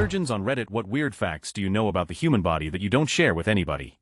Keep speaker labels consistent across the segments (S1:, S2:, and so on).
S1: Surgeons on Reddit: what weird facts do you know about the human body that you don't share with anybody?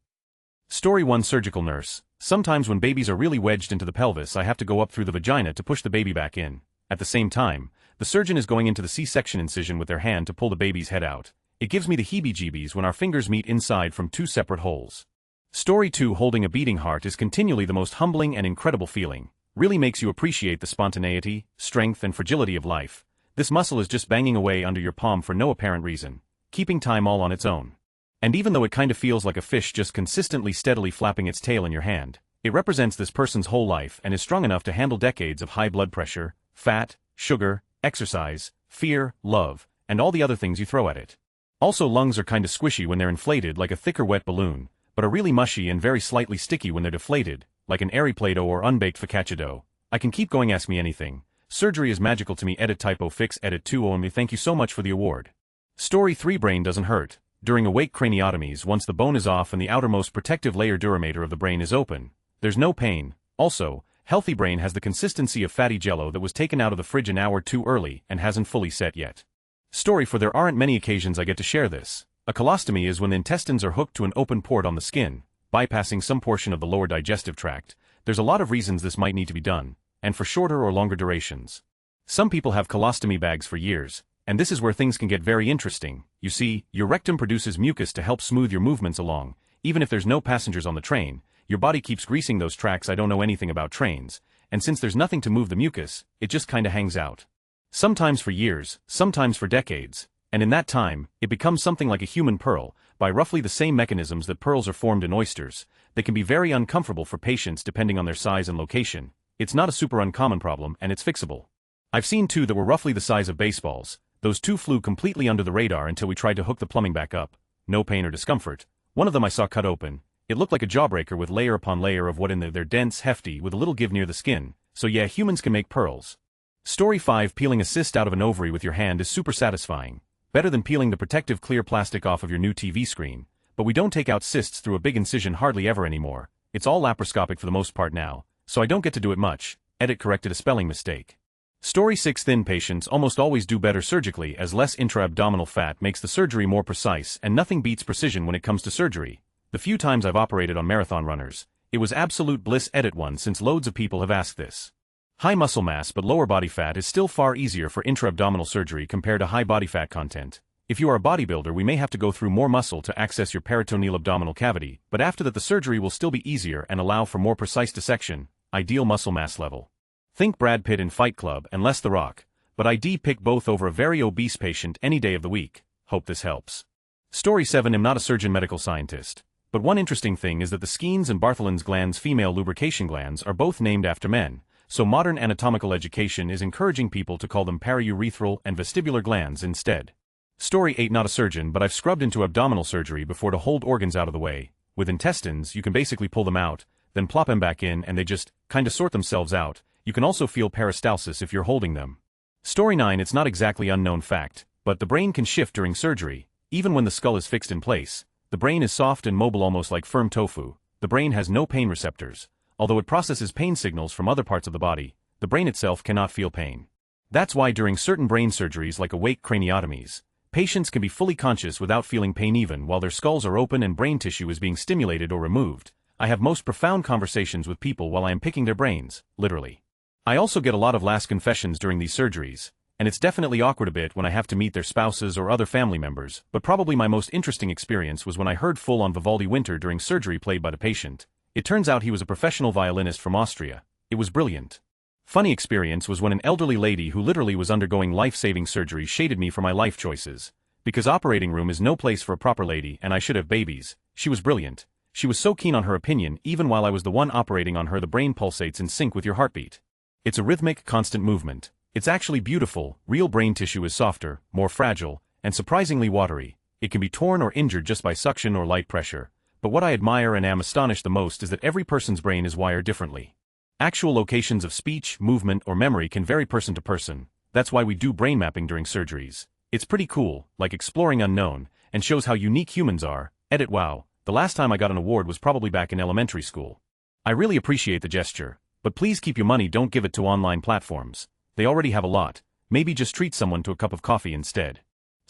S1: Story 1. Surgical nurse. Sometimes when babies are really wedged into the pelvis, I have to go up through the vagina to push the baby back in. At the same time, the surgeon is going into the C-section incision with their hand to pull the baby's head out. It gives me the heebie-jeebies when our fingers meet inside from two separate holes. Story 2. Holding a beating heart is continually the most humbling and incredible feeling. Really makes you appreciate the spontaneity, strength, and fragility of life. This muscle is just banging away under your palm for no apparent reason, keeping time all on its own. And even though it kind of feels like a fish just consistently steadily flapping its tail in your hand, it represents this person's whole life and is strong enough to handle decades of high blood pressure, fat, sugar, exercise, fear, love, and all the other things you throw at it. Also, lungs are kinda squishy when they're inflated like a thicker wet balloon, but are really mushy and very slightly sticky when they're deflated, like an airy Play-Doh or unbaked focaccia dough. I can keep going. Ask me anything. Surgery is magical to me. Edit typo fix edit 2 only. Thank you so much for the award. Story 3. Brain doesn't hurt. During awake craniotomies, once the bone is off and the outermost protective layer duramater of the brain is open, there's no pain. Also, healthy brain has the consistency of fatty jello that was taken out of the fridge an hour too early and hasn't fully set yet. Story 4. There aren't many occasions I get to share this. A colostomy is when the intestines are hooked to an open port on the skin, bypassing some portion of the lower digestive tract. There's a lot of reasons this might need to be done, and for shorter or longer durations. Some people have colostomy bags for years, and this is where things can get very interesting. You see, your rectum produces mucus to help smooth your movements along. Even if there's no passengers on the train, your body keeps greasing those tracks. I don't know anything about trains, and since there's nothing to move the mucus, it just kinda hangs out. Sometimes for years, sometimes for decades, and in that time, it becomes something like a human pearl, by roughly the same mechanisms that pearls are formed in oysters. They can be very uncomfortable for patients depending on their size and location. It's not a super uncommon problem, and it's fixable. I've seen two that were roughly the size of baseballs. Those two flew completely under the radar until we tried to hook the plumbing back up. No pain or discomfort. One of them I saw cut open. It looked like a jawbreaker with layer upon layer of what in there. They're dense, hefty, with a little give near the skin. So yeah, humans can make pearls. Story 5. Peeling a cyst out of an ovary with your hand is super satisfying. Better than peeling the protective clear plastic off of your new TV screen. But we don't take out cysts through a big incision hardly ever anymore. It's all laparoscopic for the most part now, so I don't get to do it much. Edit corrected a spelling mistake. Story 6. Thin patients almost always do better surgically as less intra-abdominal fat makes the surgery more precise, and nothing beats precision when it comes to surgery. The few times I've operated on marathon runners, it was absolute bliss. Edit 1. Since loads of people have asked this. High muscle mass but lower body fat is still far easier for intra-abdominal surgery compared to high body fat content. If you are a bodybuilder, we may have to go through more muscle to access your peritoneal abdominal cavity, but after that the surgery will still be easier and allow for more precise dissection. Ideal muscle mass level. Think Brad Pitt in Fight Club and less The Rock, but I'd pick both over a very obese patient any day of the week. Hope this helps. Story 7. I'm not a surgeon, medical scientist. But one interesting thing is that the Skene's and Bartholin's glands, female lubrication glands, are both named after men, so modern anatomical education is encouraging people to call them paraurethral and vestibular glands instead. Story 8. Not a surgeon, but I've scrubbed into abdominal surgery before to hold organs out of the way. With intestines, you can basically pull them out, then plop them back in and they just kinda sort themselves out. You can also feel peristalsis if you're holding them. Story 9. It's not exactly unknown fact, but the brain can shift during surgery. Even when the skull is fixed in place, the brain is soft and mobile, almost like firm tofu. The brain has no pain receptors. Although it processes pain signals from other parts of the body, the brain itself cannot feel pain. That's why during certain brain surgeries like awake craniotomies, patients can be fully conscious without feeling pain even while their skulls are open and brain tissue is being stimulated or removed. I have most profound conversations with people while I am picking their brains, literally. I also get a lot of last confessions during these surgeries, and it's definitely awkward a bit when I have to meet their spouses or other family members, but probably my most interesting experience was when I heard full-on Vivaldi Winter during surgery played by the patient. It turns out he was a professional violinist from Austria. It was brilliant. Funny experience was when an elderly lady who literally was undergoing life-saving surgery shaded me for my life choices. Because operating room is no place for a proper lady and I should have babies. She was brilliant. She was so keen on her opinion even while I was the one operating on her. The brain pulsates in sync with your heartbeat. It's a rhythmic, constant movement. It's actually beautiful. Real brain tissue is softer, more fragile, and surprisingly watery. It can be torn or injured just by suction or light pressure. But what I admire and am astonished the most is that every person's brain is wired differently. Actual locations of speech, movement, or memory can vary person to person. That's why we do brain mapping during surgeries. It's pretty cool, like exploring unknown, and shows how unique humans are. Edit wow, the last time I got an award was probably back in elementary school. I really appreciate the gesture, but please keep your money, don't give it to online platforms. They already have a lot. Maybe just treat someone to a cup of coffee instead.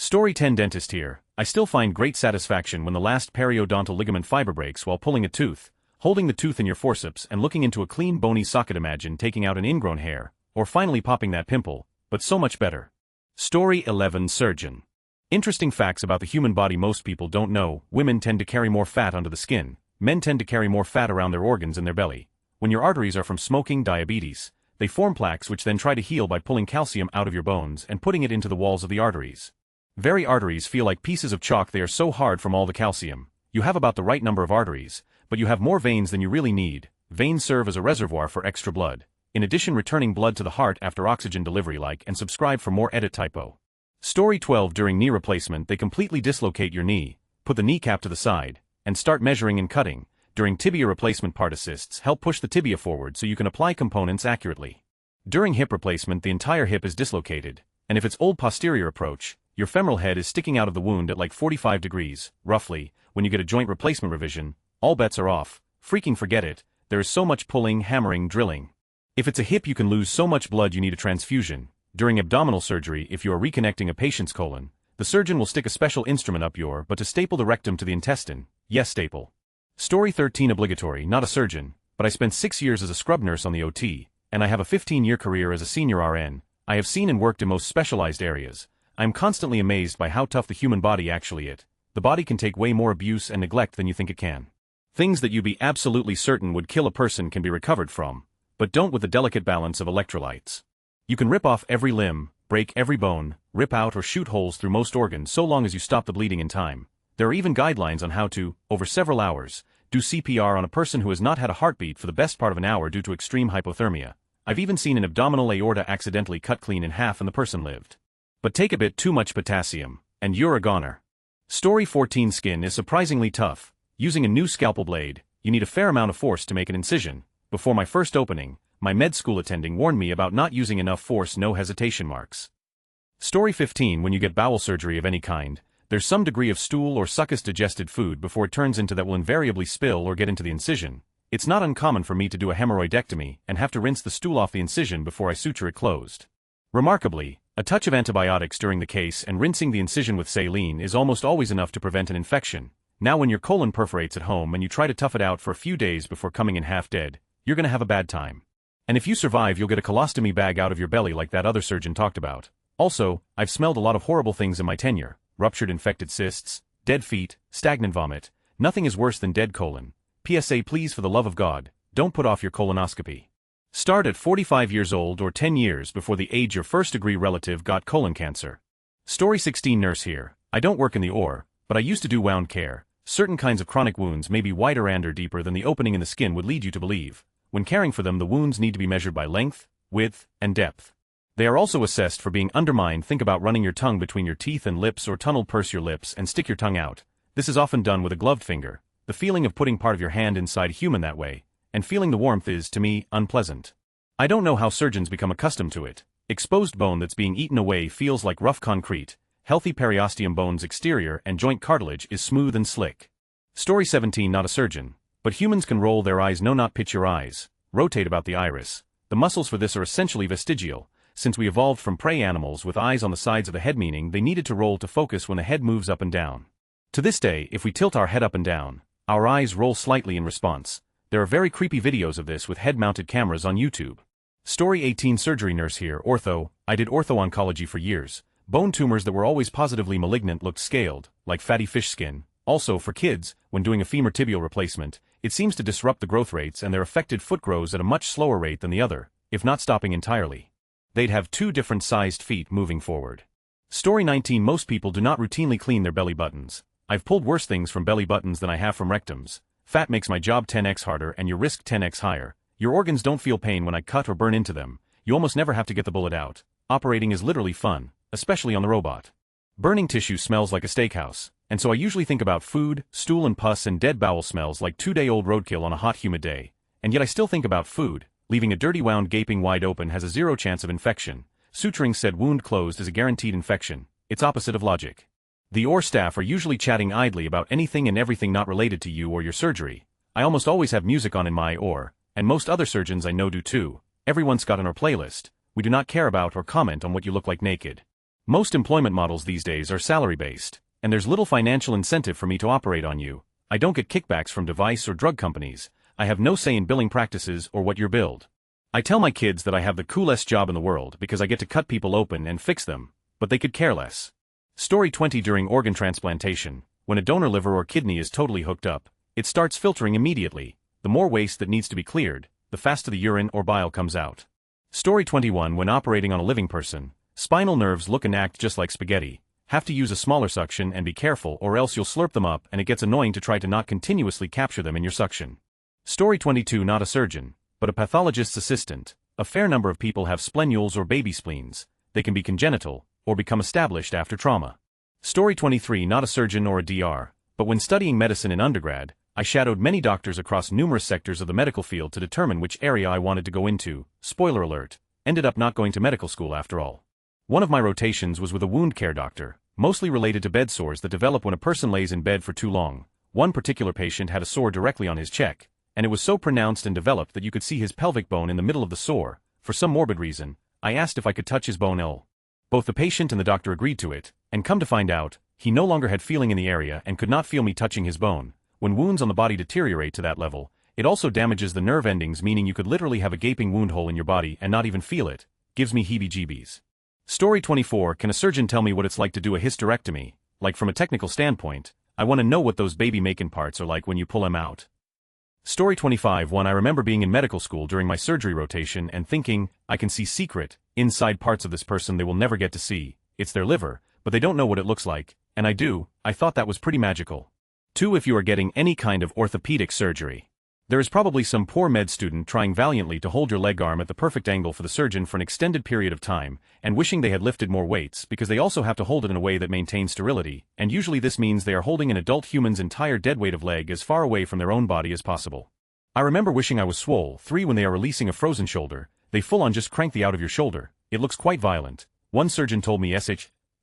S1: Story 10 Dentist here. I still find great satisfaction when the last periodontal ligament fiber breaks while pulling a tooth, holding the tooth in your forceps and looking into a clean bony socket. Imagine taking out an ingrown hair, or finally popping that pimple, but so much better. Story 11 Surgeon. Interesting facts about the human body most people don't know. Women tend to carry more fat under the skin. Men tend to carry more fat around their organs in their belly. When your arteries are from smoking, diabetes, they form plaques which then try to heal by pulling calcium out of your bones and putting it into the walls of the arteries. Very arteries feel like pieces of chalk. They are so hard from all the calcium. You have about the right number of arteries, but you have more veins than you really need. Veins serve as a reservoir for extra blood, in addition returning blood to the heart after oxygen delivery. Like and subscribe for more edit typo. Story 12 During knee replacement they completely dislocate your knee, put the kneecap to the side, and start measuring and cutting. During tibia replacement part assists help push the tibia forward so you can apply components accurately. During hip replacement the entire hip is dislocated, and if it's old posterior approach, your femoral head is sticking out of the wound at like 45 degrees, roughly. When you get a joint replacement revision, all bets are off. Freaking forget it, there is so much pulling, hammering, drilling. If it's a hip you can lose so much blood you need a transfusion. During abdominal surgery if you are reconnecting a patient's colon, the surgeon will stick a special instrument up your butt to staple the rectum to the intestine. Yes, staple. Story 13 Obligatory. Not a surgeon, but I spent 6 years as a scrub nurse on the OT, and I have a 15-year career as a senior RN. I have seen and worked in most specialized areas. I am constantly amazed by how tough the human body actually is. The body can take way more abuse and neglect than you think it can. Things that you be absolutely certain would kill a person can be recovered from, but don't with the delicate balance of electrolytes. You can rip off every limb, break every bone, rip out or shoot holes through most organs so long as you stop the bleeding in time. There are even guidelines on how to, over several hours, do CPR on a person who has not had a heartbeat for the best part of an hour due to extreme hypothermia. I've even seen an abdominal aorta accidentally cut clean in half and the person lived. But take a bit too much potassium, and you're a goner. Story 14 Skin is surprisingly tough. Using a new scalpel blade, you need a fair amount of force to make an incision. Before my first opening, my med school attending warned me about not using enough force. No hesitation marks. Story 15 When you get bowel surgery of any kind, there's some degree of stool or succus digested food before it turns into that will invariably spill or get into the incision. It's not uncommon for me to do a hemorrhoidectomy and have to rinse the stool off the incision before I suture it closed. Remarkably, a touch of antibiotics during the case and rinsing the incision with saline is almost always enough to prevent an infection. Now when your colon perforates at home and you try to tough it out for a few days before coming in half dead, you're gonna have a bad time. And if you survive you'll get a colostomy bag out of your belly like that other surgeon talked about. Also, I've smelled a lot of horrible things in my tenure. Ruptured infected cysts, dead feet, stagnant vomit. Nothing is worse than dead colon. PSA please for the love of God, don't put off your colonoscopy. Start at 45 years old or 10 years before the age your first-degree relative got colon cancer. Story 16 Nurse here. I don't work in the OR, but I used to do wound care. Certain kinds of chronic wounds may be wider and or deeper than the opening in the skin would lead you to believe. When caring for them the wounds need to be measured by length, width, and depth. They are also assessed for being undermined. Think about running your tongue between your teeth and lips or tunnel purse your lips and stick your tongue out. This is often done with a gloved finger. The feeling of putting part of your hand inside a human that way, and feeling the warmth is, to me, unpleasant. I don't know how surgeons become accustomed to it. Exposed bone that's being eaten away feels like rough concrete. Healthy periosteum bone's exterior and joint cartilage is smooth and slick. Story 17 Not a surgeon, but humans can roll their eyes. No, not pitch your eyes. Rotate about the iris. The muscles for this are essentially vestigial, since we evolved from prey animals with eyes on the sides of the head, meaning they needed to roll to focus when the head moves up and down. To this day, if we tilt our head up and down, our eyes roll slightly in response. There are very creepy videos of this with head-mounted cameras on YouTube. Story 18 Surgery Nurse here. Ortho. I did ortho-oncology for years. Bone tumors that were always positively malignant looked scaled, like fatty fish skin. Also, for kids, when doing a femur tibial replacement, it seems to disrupt the growth rates and their affected foot grows at a much slower rate than the other, if not stopping entirely. They'd have two different sized feet moving forward. Story 19 Most people do not routinely clean their belly buttons. I've pulled worse things from belly buttons than I have from rectums. Fat makes my job 10x harder and your risk 10x higher. Your organs don't feel pain when I cut or burn into them. You almost never have to get the bullet out. Operating is literally fun, especially on the robot. Burning tissue smells like a steakhouse, and so I usually think about food, stool and pus, and dead bowel smells like 2-day-old roadkill on a hot humid day. And yet I still think about food. Leaving a dirty wound gaping wide open has a 0 chance of infection. Suturing said wound closed is a guaranteed infection. It's opposite of logic. The OR staff are usually chatting idly about anything and everything not related to you or your surgery. I almost always have music on in my OR, and most other surgeons I know do too. Everyone's got an OR playlist. We do not care about or comment on what you look like naked. Most employment models these days are salary-based, and there's little financial incentive for me to operate on you. I don't get kickbacks from device or drug companies. I have no say in billing practices or what you're billed. I tell my kids that I have the coolest job in the world because I get to cut people open and fix them, but they could care less. Story 20. During organ transplantation, when a donor liver or kidney is totally hooked up, it starts filtering immediately. The more waste that needs to be cleared, the faster the urine or bile comes out. Story 21. When operating on a living person, spinal nerves look and act just like spaghetti. Have to use a smaller suction and be careful or else you'll slurp them up and it gets annoying to try to not continuously capture them in your suction. Story 22. Not a surgeon, but a pathologist's assistant. A fair number of people have splenules or baby spleens. They can be congenital, or become established after trauma. Story 23. Not a surgeon or a DR, but when studying medicine in undergrad, I shadowed many doctors across numerous sectors of the medical field to determine which area I wanted to go into. Spoiler alert, ended up not going to medical school after all. One of my rotations was with a wound care doctor, mostly related to bed sores that develop when a person lays in bed for too long. One particular patient had a sore directly on his cheek, and it was so pronounced and developed that you could see his pelvic bone in the middle of the sore. For some morbid reason, I asked if I could touch his bone. Both the patient and the doctor agreed to it, and come to find out, he no longer had feeling in the area and could not feel me touching his bone. When wounds on the body deteriorate to that level, it also damages the nerve endings, meaning you could literally have a gaping wound hole in your body and not even feel it. Gives me heebie-jeebies. Story 24. Can a surgeon tell me what it's like to do a hysterectomy? Like from a technical standpoint, I want to know what those baby-making parts are like when you pull them out. Story 25. I remember being in medical school during my surgery rotation and thinking, I can see secret, inside parts of this person they will never get to see. It's their liver, but they don't know what it looks like, and I do. I thought that was pretty magical. 2. If you are getting any kind of orthopedic surgery, there is probably some poor med student trying valiantly to hold your leg arm at the perfect angle for the surgeon for an extended period of time, and wishing they had lifted more weights because they also have to hold it in a way that maintains sterility, and usually this means they are holding an adult human's entire dead weight of leg as far away from their own body as possible. I remember wishing I was swole. 3. When they are releasing a frozen shoulder, they full on just crank the out of your shoulder. It looks quite violent. One surgeon told me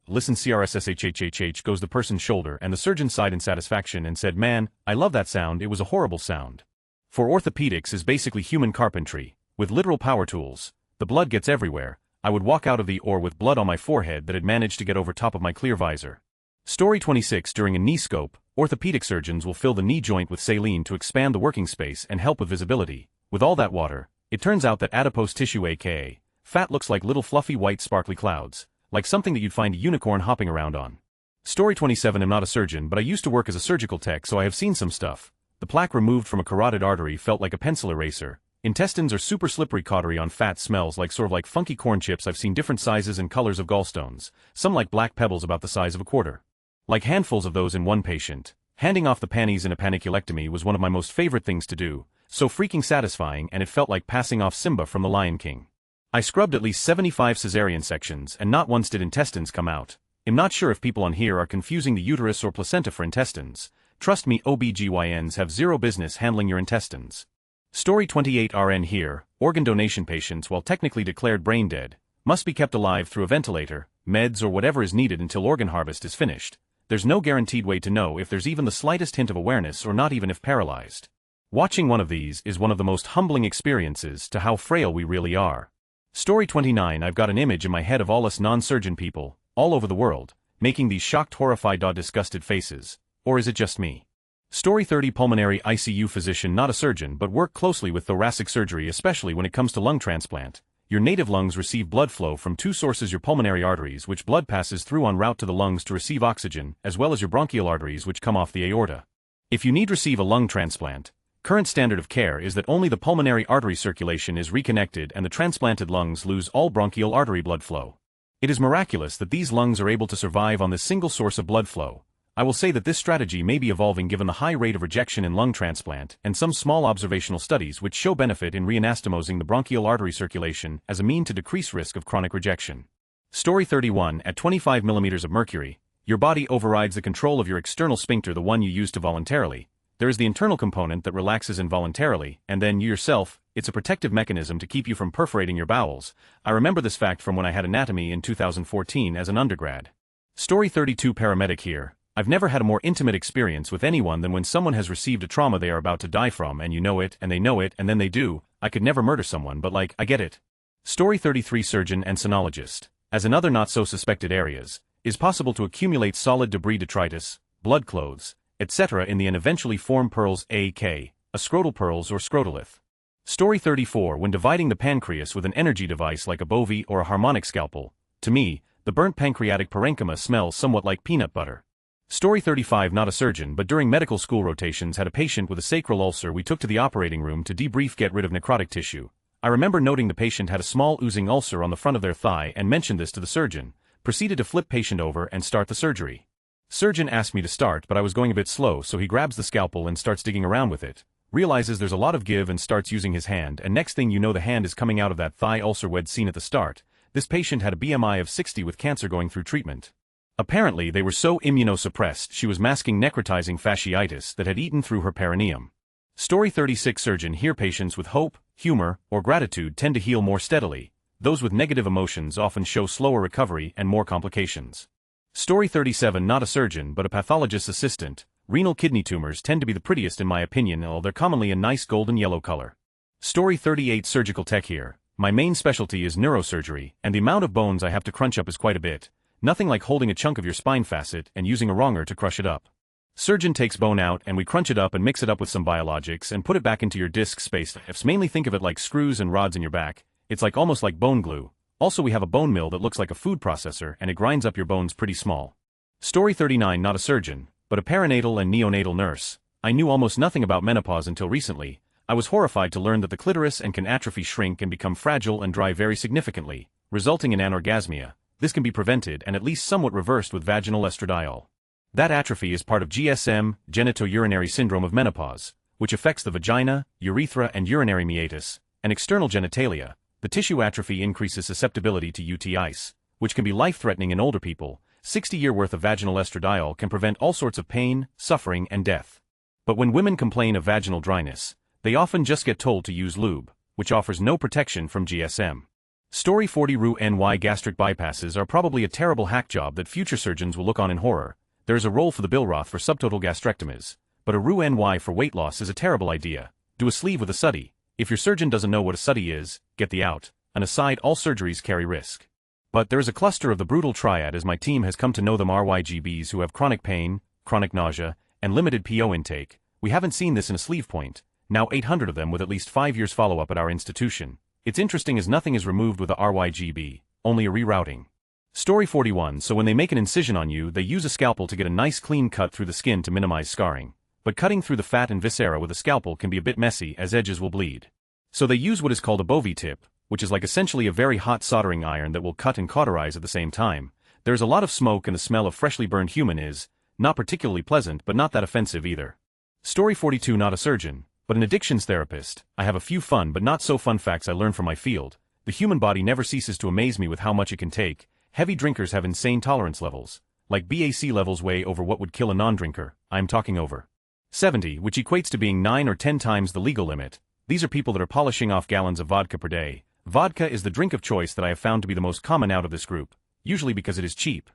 S1: listen CRSSHHHH goes the person's shoulder, and the surgeon sighed in satisfaction and said, man, I love that sound. It was a horrible sound. For orthopedics is basically human carpentry, with literal power tools. The blood gets everywhere. I would walk out of the OR with blood on my forehead that had managed to get over top of my clear visor. Story 26. During a knee scope, orthopedic surgeons will fill the knee joint with saline to expand the working space and help with visibility. With all that water, it turns out that adipose tissue aka fat looks like little fluffy white sparkly clouds, like something that you'd find a unicorn hopping around on. Story 27. I'm not a surgeon, but I used to work as a surgical tech, so I have seen some stuff. The plaque removed from a carotid artery felt like a pencil eraser. Intestines are super slippery. Cautery on fat smells like sort of like funky corn chips. I've seen different sizes and colors of gallstones, some like black pebbles about the size of a quarter. Like handfuls of those in one patient. Handing off the panties in a paniculectomy was one of my most favorite things to do, so freaking satisfying, and it felt like passing off Simba from The Lion King. I scrubbed at least 75 cesarean sections and not once did intestines come out. I'm not sure if people on here are confusing the uterus or placenta for intestines. Trust me, OBGYNs have zero business handling your intestines. Story 28. RN here. Organ donation patients, while technically declared brain dead, must be kept alive through a ventilator, meds or whatever is needed until organ harvest is finished. There's no guaranteed way to know if there's even the slightest hint of awareness or not even if paralyzed. Watching one of these is one of the most humbling experiences to how frail we really are. Story 29. I've got an image in my head of all us non-surgeon people, all over the world, making these shocked, horrified, disgusted faces. Or is it just me? Story 30. Pulmonary ICU physician, not a surgeon, but work closely with thoracic surgery, especially when it comes to lung transplant. Your native lungs receive blood flow from two sources: your pulmonary arteries, which blood passes through en route to the lungs to receive oxygen, as well as your bronchial arteries, which come off the aorta. If you need receive a lung transplant, current standard of care is that only the pulmonary artery circulation is reconnected and the transplanted lungs lose all bronchial artery blood flow. It is miraculous that these lungs are able to survive on this single source of blood flow. I will say that this strategy may be evolving given the high rate of rejection in lung transplant and some small observational studies which show benefit in reanastomosing the bronchial artery circulation as a mean to decrease risk of chronic rejection. Story 31. At 25 millimeters of mercury, your body overrides the control of your external sphincter, the one you use to voluntarily. There is the internal component that relaxes involuntarily, and then you yourself, it's a protective mechanism to keep you from perforating your bowels. I remember this fact from when I had anatomy in 2014 as an undergrad. Story 32. Paramedic here. I've never had a more intimate experience with anyone than when someone has received a trauma they are about to die from and you know it and they know it and then they do. I could never murder someone, but like, I get it. Story 33. Surgeon and sonologist. as in other not-so-suspected areas, is possible to accumulate solid debris detritus, blood clothes, etc. in the and eventually form pearls a.k., a scrotal pearls or scrotolith. Story 34. When dividing the pancreas with an energy device like a bovie or a harmonic scalpel, to me, the burnt pancreatic parenchyma smells somewhat like peanut butter. Story 35. Not a surgeon, but during medical school rotations had a patient with a sacral ulcer we took to the operating room to debrief, get rid of necrotic tissue. I remember noting the patient had a small oozing ulcer on the front of their thigh and mentioned this to the surgeon, proceeded to flip patient over and start the surgery. Surgeon asked me to start, but I was going a bit slow, so he grabs the scalpel and starts digging around with it, realizes there's a lot of give and starts using his hand, and next thing you know the hand is coming out of that thigh ulcer we'd seen at the start. This patient had a BMI of 60 with cancer going through treatment. Apparently they were so immunosuppressed she was masking necrotizing fasciitis that had eaten through her perineum. Story 36. Surgeon. Here patients with hope, humor, or gratitude tend to heal more steadily. Those with negative emotions often show slower recovery and more complications. Story 37. Not a surgeon but a pathologist's assistant. Renal kidney tumors tend to be the prettiest in my opinion, although they're commonly a nice golden yellow color. Story 38. Surgical tech. Here, my main specialty is neurosurgery, and the amount of bones I have to crunch up is quite a bit. Nothing like holding a chunk of your spine facet and using a wronger to crush it up. Surgeon takes bone out and we crunch it up and mix it up with some biologics and put it back into your disc space. Mainly think of it like screws and rods in your back. It's like almost like bone glue. Also we have a bone mill that looks like a food processor and it grinds up your bones pretty small. Story 39. Not a surgeon, but a perinatal and neonatal nurse. I knew almost nothing about menopause until recently. I was horrified to learn that the clitoris can atrophy, shrink and become fragile and dry very significantly, resulting in anorgasmia. This can be prevented and at least somewhat reversed with vaginal estradiol. That atrophy is part of GSM, genitourinary syndrome of menopause, which affects the vagina, urethra and urinary meatus, and external genitalia. The tissue atrophy increases susceptibility to UTIs, which can be life-threatening in older people. 60-year worth of vaginal estradiol can prevent all sorts of pain, suffering and death. But when women complain of vaginal dryness, they often just get told to use lube, which offers no protection from GSM. Story 40. Roux-en-Y. Gastric bypasses are probably a terrible hack job that future surgeons will look on in horror. There is a role for the Billroth for subtotal gastrectomies, but a Roux-en-Y for weight loss is a terrible idea. Do a sleeve with a suddy. If your surgeon doesn't know what a suddy is, get the out. An aside, all surgeries carry risk. But there is a cluster of the brutal triad as my team has come to know them, RYGBs who have chronic pain, chronic nausea, and limited PO intake. We haven't seen this in a sleeve point. Now 800 of them with at least 5 years follow-up at our institution. It's interesting as nothing is removed with a RYGB, only a rerouting. Story 41. So when they make an incision on you, they use a scalpel to get a nice clean cut through the skin to minimize scarring. But cutting through the fat and viscera with a scalpel can be a bit messy as edges will bleed. So they use what is called a bovie tip, which is like essentially a very hot soldering iron that will cut and cauterize at the same time. There's a lot of smoke and the smell of freshly burned human is not particularly pleasant but not that offensive either. Story 42. Not a surgeon, but an addictions therapist. I have a few fun but not so fun facts I learned from my field. The human body never ceases to amaze me with how much it can take. Heavy drinkers have insane tolerance levels, like BAC levels way over what would kill a non-drinker. I'm talking over 70, which equates to being 9 or 10 times the legal limit. These are people that are polishing off gallons of vodka per day. Vodka is the drink of choice that I have found to be the most common out of this group, usually because it is cheap.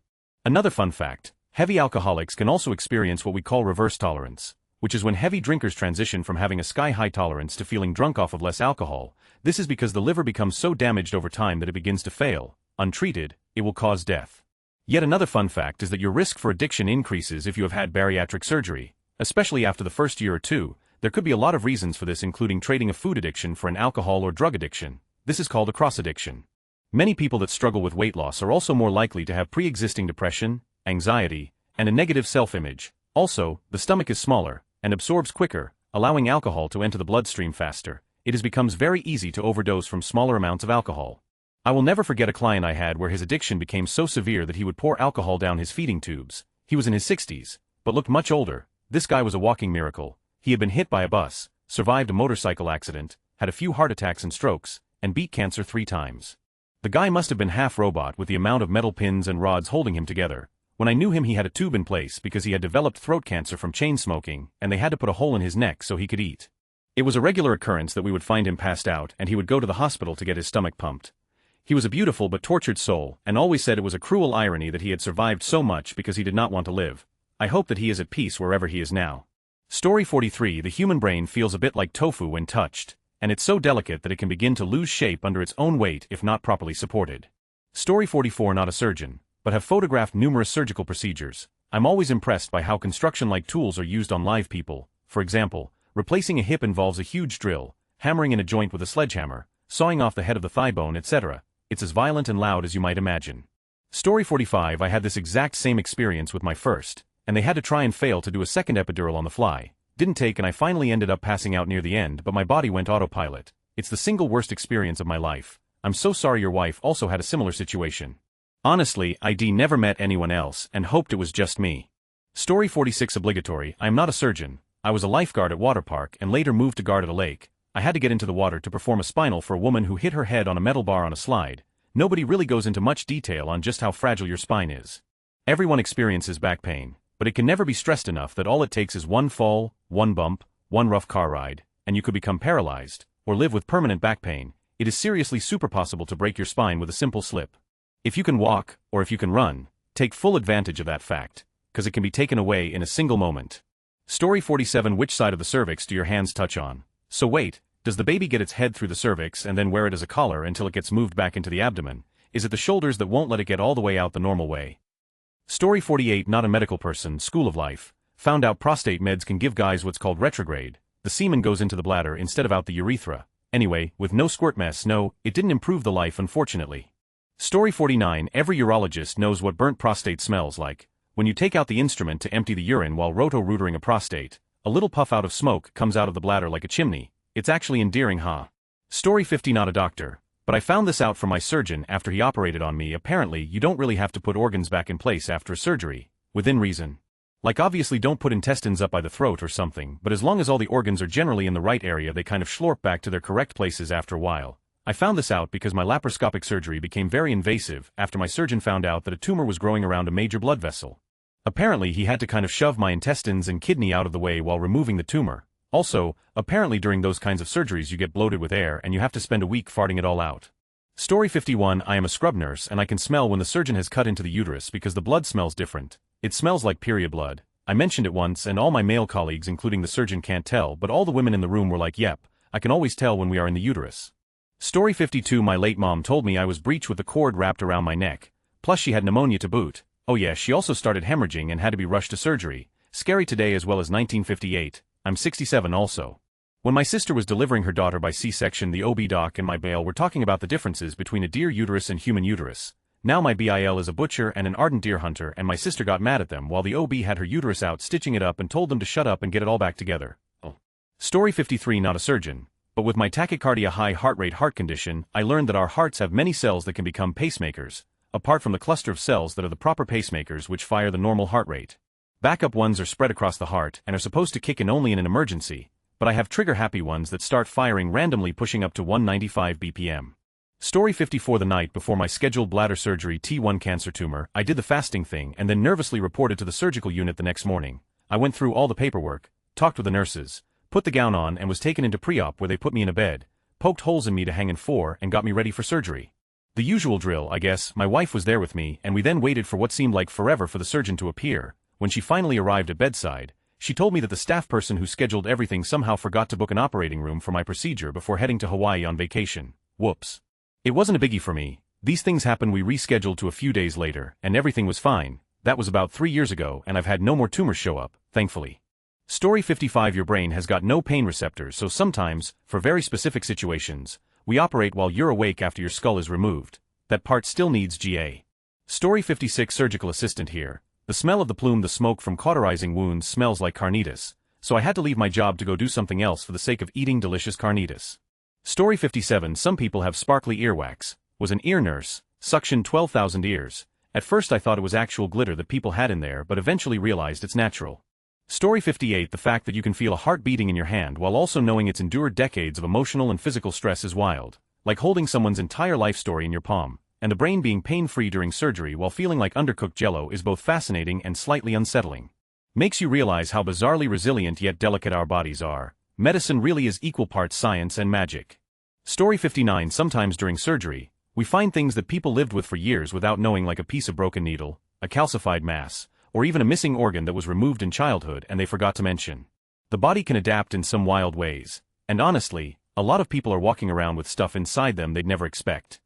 S1: Another fun fact, heavy alcoholics can also experience what we call reverse tolerance, which is when heavy drinkers transition from having a sky-high tolerance to feeling drunk off of less alcohol. This is because the liver becomes so damaged over time that it begins to fail. Untreated, it will cause death. Yet another fun fact is that your risk for addiction increases if you have had bariatric surgery, especially after the first year or two. There could be a lot of reasons for this, including trading a food addiction for an alcohol or drug addiction. This is called a cross-addiction. Many people that struggle with weight loss are also more likely to have pre-existing depression, anxiety, and a negative self-image. Also, the stomach is smaller and absorbs quicker, allowing alcohol to enter the bloodstream faster. It becomes very easy to overdose from smaller amounts of alcohol. I will never forget a client I had where his addiction became so severe that he would pour alcohol down his feeding tubes. He was in his 60s, but looked much older. This guy was a walking miracle. He had been hit by a bus, survived a motorcycle accident, had a few heart attacks and strokes, and beat cancer 3 times. The guy must have been half robot with the amount of metal pins and rods holding him together. When I knew him he had a tube in place because he had developed throat cancer from chain smoking, and they had to put a hole in his neck so he could eat. It was a regular occurrence that we would find him passed out and he would go to the hospital to get his stomach pumped. He was a beautiful but tortured soul, and always said it was a cruel irony that he had survived so much because he did not want to live. I hope that he is at peace wherever he is now. Story 43. The human brain feels a bit like tofu when touched, and it's so delicate that it can begin to lose shape under its own weight if not properly supported. Story 44. Not a surgeon, but have photographed numerous surgical procedures. I'm always impressed by how construction-like tools are used on live people. For example, replacing a hip involves a huge drill, hammering in a joint with a sledgehammer, sawing off the head of the thigh bone, etc. It's as violent and loud as you might imagine. Story 45. I had this exact same experience with my first, and they had to try and fail to do a second epidural on the fly. Didn't take, and I finally ended up passing out near the end, but my body went autopilot. It's the single worst experience of my life. I'm so sorry your wife also had a similar situation. Honestly, ID never met anyone else and hoped it was just me. Story 46. Obligatory. I am not a surgeon. I was a lifeguard at water park and later moved to guard at a lake. I had to get into the water to perform a spinal for a woman who hit her head on a metal bar on a slide. Nobody really goes into much detail on just how fragile your spine is. Everyone experiences back pain, but it can never be stressed enough that all it takes is one fall, one bump, one rough car ride, and you could become paralyzed, or live with permanent back pain. It is seriously super possible to break your spine with a simple slip. If you can walk, or if you can run, take full advantage of that fact, because it can be taken away in a single moment. Story 47. Which side of the cervix do your hands touch on? So wait, does the baby get its head through the cervix and then wear it as a collar until it gets moved back into the abdomen? Is it the shoulders that won't let it get all the way out the normal way? Story 48. Not a medical person. School of life. Found out prostate meds can give guys what's called retrograde. The semen goes into the bladder instead of out the urethra. Anyway, with no squirt mess, no, it didn't improve the life unfortunately. Story 49. Every urologist knows what burnt prostate smells like. When you take out the instrument to empty the urine while roto-rootering a prostate, a little puff out of smoke comes out of the bladder like a chimney. It's actually endearing, huh? Story 50. Not a doctor, but I found this out from my surgeon after he operated on me. Apparently, you don't really have to put organs back in place after a surgery, within reason. Like obviously don't put intestines up by the throat or something, but as long as all the organs are generally in the right area they kind of slurp back to their correct places after a while. I found this out because my laparoscopic surgery became very invasive after my surgeon found out that a tumor was growing around a major blood vessel. Apparently he had to kind of shove my intestines and kidney out of the way while removing the tumor. Also, apparently during those kinds of surgeries you get bloated with air and you have to spend a week farting it all out. Story 51. I am a scrub nurse and I can smell when the surgeon has cut into the uterus because the blood smells different. It smells like period blood. I mentioned it once and all my male colleagues including the surgeon can't tell, but all the women in the room were like, yep, I can always tell when we are in the uterus. Story 52. My late mom told me I was breech with the cord wrapped around my neck. Plus she had pneumonia to boot. Oh yeah, she also started hemorrhaging and had to be rushed to surgery. Scary today as well as 1958. I'm 67 also. When my sister was delivering her daughter by C-section, the OB doc and my BAL were talking about the differences between a deer uterus and human uterus. Now my BIL is a butcher and an ardent deer hunter and my sister got mad at them while the OB had her uterus out stitching it up and told them to shut up and get it all back together. Oh. Story 53. Not a surgeon, but with my tachycardia high heart rate heart condition, I learned that our hearts have many cells that can become pacemakers, apart from the cluster of cells that are the proper pacemakers which fire the normal heart rate. Backup ones are spread across the heart and are supposed to kick in only in an emergency, but I have trigger-happy ones that start firing randomly pushing up to 195 BPM. Story 54. The night before my scheduled bladder surgery T1 cancer tumor, I did the fasting thing and then nervously reported to the surgical unit the next morning. I went through all the paperwork, talked with the nurses, put the gown on and was taken into pre-op where they put me in a bed, poked holes in me to hang in for and got me ready for surgery. The usual drill, I guess. My wife was there with me and we then waited for what seemed like forever for the surgeon to appear. When she finally arrived at bedside, she told me that the staff person who scheduled everything somehow forgot to book an operating room for my procedure before heading to Hawaii on vacation. Whoops. It wasn't a biggie for me. These things happen. We rescheduled to a few days later, and everything was fine. That was about 3 years ago and I've had no more tumors show up, thankfully. Story 55. Your brain has got no pain receptors, so sometimes, for very specific situations, we operate while you're awake after your skull is removed. That part still needs GA. Story 56. Surgical assistant here. The smell of the plume, the smoke from cauterizing wounds smells like carnitas, so I had to leave my job to go do something else for the sake of eating delicious carnitas. Story 57. Some people have sparkly earwax. Was an ear nurse, suctioned 12,000 ears. At first I thought it was actual glitter that people had in there but eventually realized it's natural. Story 58. The fact that you can feel a heart beating in your hand while also knowing it's endured decades of emotional and physical stress is wild. Like holding someone's entire life story in your palm. And the brain being pain-free during surgery while feeling like undercooked jello is both fascinating and slightly unsettling. Makes you realize how bizarrely resilient yet delicate our bodies are. Medicine really is equal parts science and magic. Story 59. Sometimes during surgery, we find things that people lived with for years without knowing, like a piece of broken needle, a calcified mass, or even a missing organ that was removed in childhood and they forgot to mention. The body can adapt in some wild ways, and honestly, a lot of people are walking around with stuff inside them they'd never expect.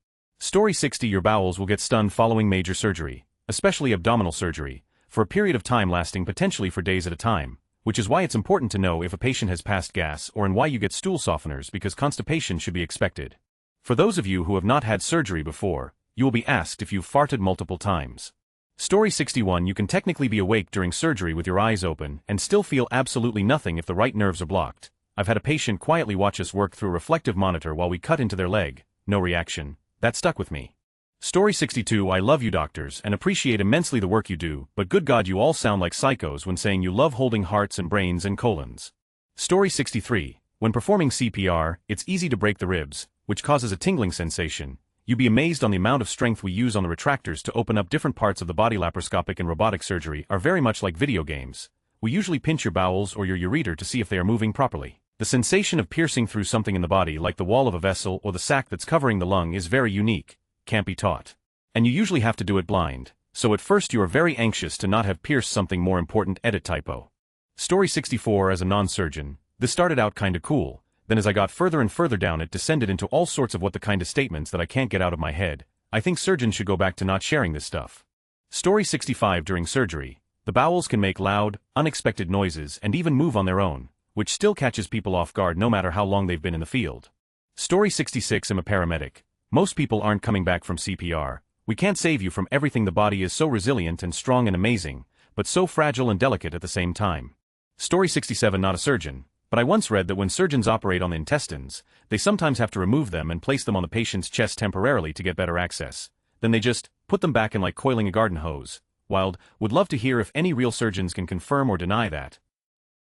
S1: Story 60. Your bowels will get stunned following major surgery, especially abdominal surgery, for a period of time lasting potentially for days at a time, which is why it's important to know if a patient has passed gas or and why you get stool softeners, because constipation should be expected. For those of you who have not had surgery before, you will be asked if you've farted multiple times. Story 61. You can technically be awake during surgery with your eyes open and still feel absolutely nothing if the right nerves are blocked. I've had a patient quietly watch us work through a reflective monitor while we cut into their leg. No reaction. That stuck with me. Story 62. I love you doctors and appreciate immensely the work you do, but good God, you all sound like psychos when saying you love holding hearts and brains and colons. Story 63. When performing CPR, it's easy to break the ribs, which causes a tingling sensation. You'd be amazed on the amount of strength we use on the retractors to open up different parts of the body. Laparoscopic and robotic surgery are very much like video games. We usually pinch your bowels or your ureter to see if they are moving properly. The sensation of piercing through something in the body like the wall of a vessel or the sac that's covering the lung is very unique, can't be taught. And you usually have to do it blind, so at first you are very anxious to not have pierced something more important. Edit typo. Story 64. As a non-surgeon, this started out kinda cool, then as I got further and further down it descended into all sorts of what the kind of statements that I can't get out of my head. I think surgeons should go back to not sharing this stuff. Story 65. During surgery, the bowels can make loud, unexpected noises and even move on their own, which still catches people off guard no matter how long they've been in the field. Story 66. I'm a paramedic. Most people aren't coming back from CPR. We can't save you from everything. The body is so resilient and strong and amazing, but so fragile and delicate at the same time. Story 67. Not a surgeon, but I once read that when surgeons operate on the intestines, they sometimes have to remove them and place them on the patient's chest temporarily to get better access. Then they just put them back in like coiling a garden hose. Wild. Would love to hear if any real surgeons can confirm or deny that.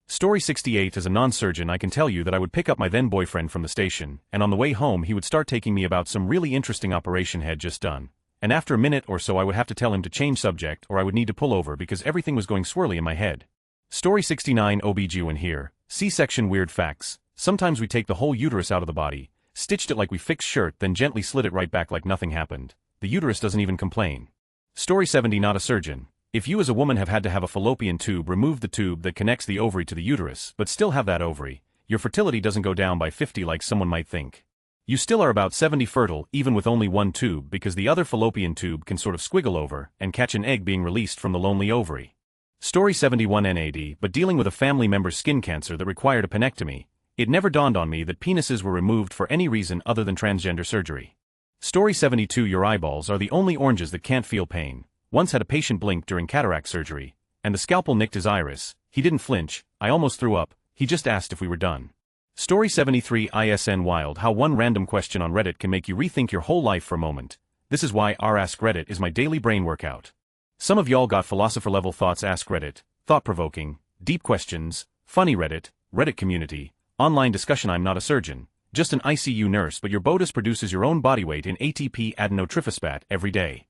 S1: Story 68. As a non-surgeon, I can tell you that I would pick up my then-boyfriend from the station, and on the way home he would start taking me about some really interesting operation had just done. And after a minute or so I would have to tell him to change subject or I would need to pull over because everything was going swirly in my head. Story 69. OBGYN here. C-section. Weird facts. Sometimes we take the whole uterus out of the body, stitched it like we fixed shirt, then gently slid it right back like nothing happened. The uterus doesn't even complain. Story 70. Not a surgeon. If you as a woman have had to have a fallopian tube remove, the tube that connects the ovary to the uterus, but still have that ovary, your fertility doesn't go down by 50 like someone might think. You still are about 70 fertile even with only one tube, because the other fallopian tube can sort of squiggle over and catch an egg being released from the lonely ovary. Story 71. NAD. But dealing with a family member's skin cancer that required a penectomy, it never dawned on me that penises were removed for any reason other than transgender surgery. Story 72. Your eyeballs are the only oranges that can't feel pain. Once had a patient blink during cataract surgery, and the scalpel nicked his iris. He didn't flinch. I almost threw up. He just asked if we were done. Story 73. ISN. Wild how one random question on Reddit can make you rethink your whole life for a moment. This is why our AskReddit is my daily brain workout. Some of y'all got philosopher-level thoughts. AskReddit, thought-provoking, deep questions, funny Reddit, Reddit community, online discussion. I'm not a surgeon, just an ICU nurse, but your BOTUS produces your own body weight in ATP adenotriphosphate every day.